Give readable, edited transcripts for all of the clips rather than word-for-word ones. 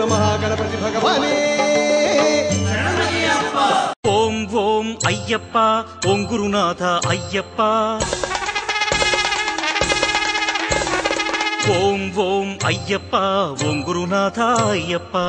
महागणपति भगवाने ओम ओम अय्यप्पा ओम गुरुनाथ अय्यप्पा ओम ओम अय्यप्पा ओम गुरुनाथ अय्यप्पा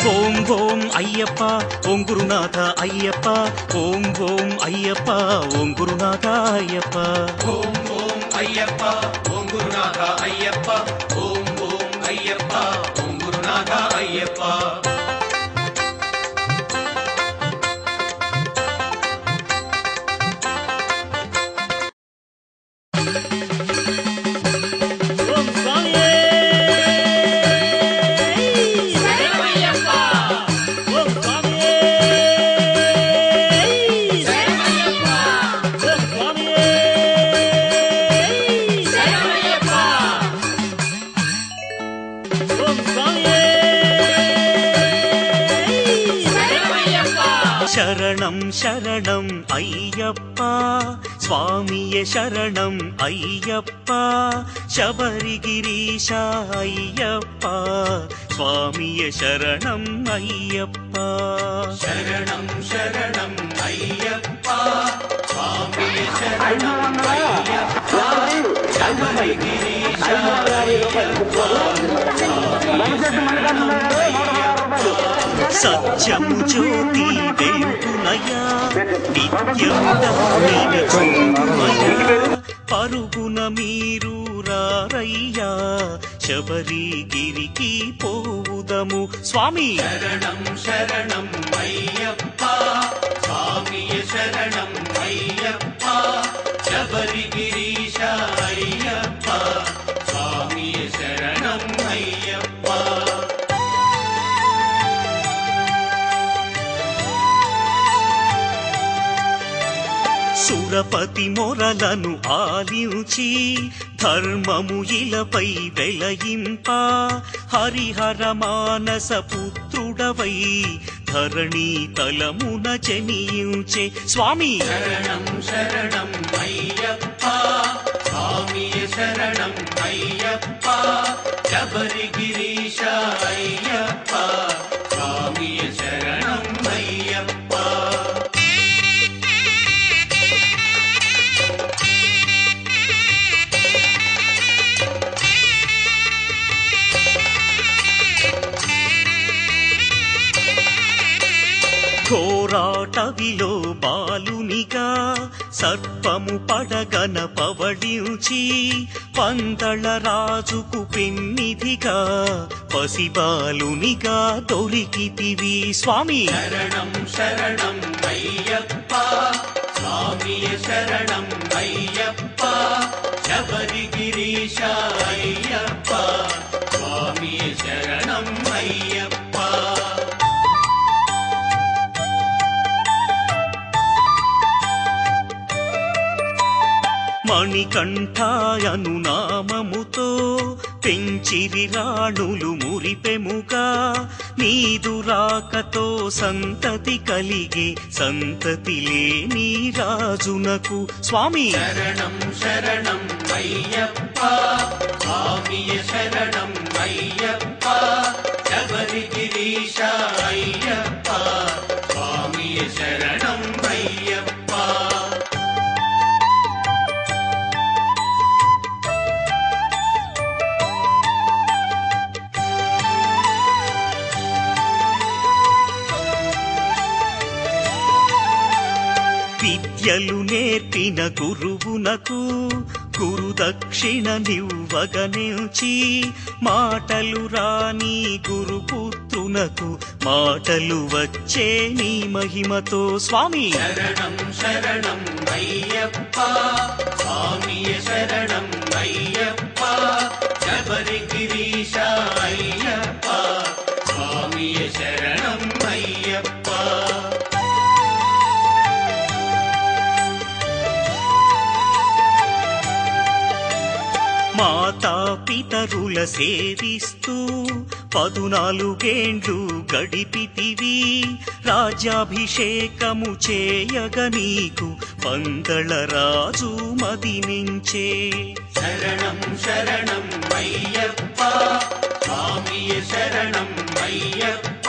ओम ओम अय्यप्पा ओम गुरुनाथ अय्यप्पा ओम ओम अय्यप्पा ओम गुरुनाथ अय्यप्पा ओम ओम अय्यप्पा ओम गुरुनाथ अय्यप्पा ओम ओम अय्यप्पा ओम गुरुनाथ अय्यप्पा शरणं शरणं अय्यप्पा स्वामिये शरणं अय्यप्पा शबरिगिरीश अय्यप्पा स्वामिये शरणं अय्यप्पा शरणं शरणं अय्यप्पा स्वामिये शरणं अय्यप्पा शबरिगिरीश अय्यप्पा सत्यमु ज्योति वेंकुनया नित्यमु दानिनि चूडुमया परुगुन मीरु रारय्या शबरिगिरिकी पोवुदमु स्वामी शरणं शरणं अय्यप्पा स्वामिये शरणं अय्यप्पा शबरिगिरीश अय्यप्पा स्वामिये शरणं अय्यप्पा సురపతి మొరలను ఆలించి ధర్మము ఇలపై వెలయింప హరిహర మానస పుత్రుడవై ధరణి తలమున జనియుచే స్వామి శరణం శరణం అయ్యప్ప స్వామియే శరణం అయ్యప్ప శబరిగిరీశ అయ్యప్ప స్వామియే శరణం అయ్యప్ప ఘోరాటవిలో బాలునిగా సర్పము పడగన పవడించి పందళ రాజుకు పెన్నిధిగా పసిబాలునిగా దొరికితివి స్వామి శరణం శరణం అయ్యప్ప స్వామియే శరణం అయ్యప్ప శబరిగిరీశ అయ్యప్ప స్వామియే శరణం అయ్యప్ప మణికంఠాయను నామముతో పెంచిరి రాణులు మురిపెముగా నీదు రాకతో సంతతి కలిగే సంతతి లేని రాజునకు స్వామి శరణం శరణం అయ్యప్ప స్వామియే శరణం అయ్యప్ప శబరిగిరీశ అయ్యప్ప స్వామియే శరణం అయ్యప్ప విద్యలు నేర్పిన గురువునకు గురుదక్షిణ నివ్వగనించి మాటలు రాని గురుపుత్ర పుత్రునకు మాటలు వచ్చే నీ మహిమతో స్వామి శరణం శరణం అయ్యప్ప స్వామియ శరణం అయ్యప్ప శబరి గిరీశ అయ్యప్ప స్వామియ శరణం అయ్యప్ప మాతా పితరుల సేవిస్తూ 14 గడిపితివి రాజ్యాభిషేకము చేయగ నీకు పందళ రాజు మదినించే శరణం శరణం అయ్యప్ప స్వామియ శరణం అయ్యప్ప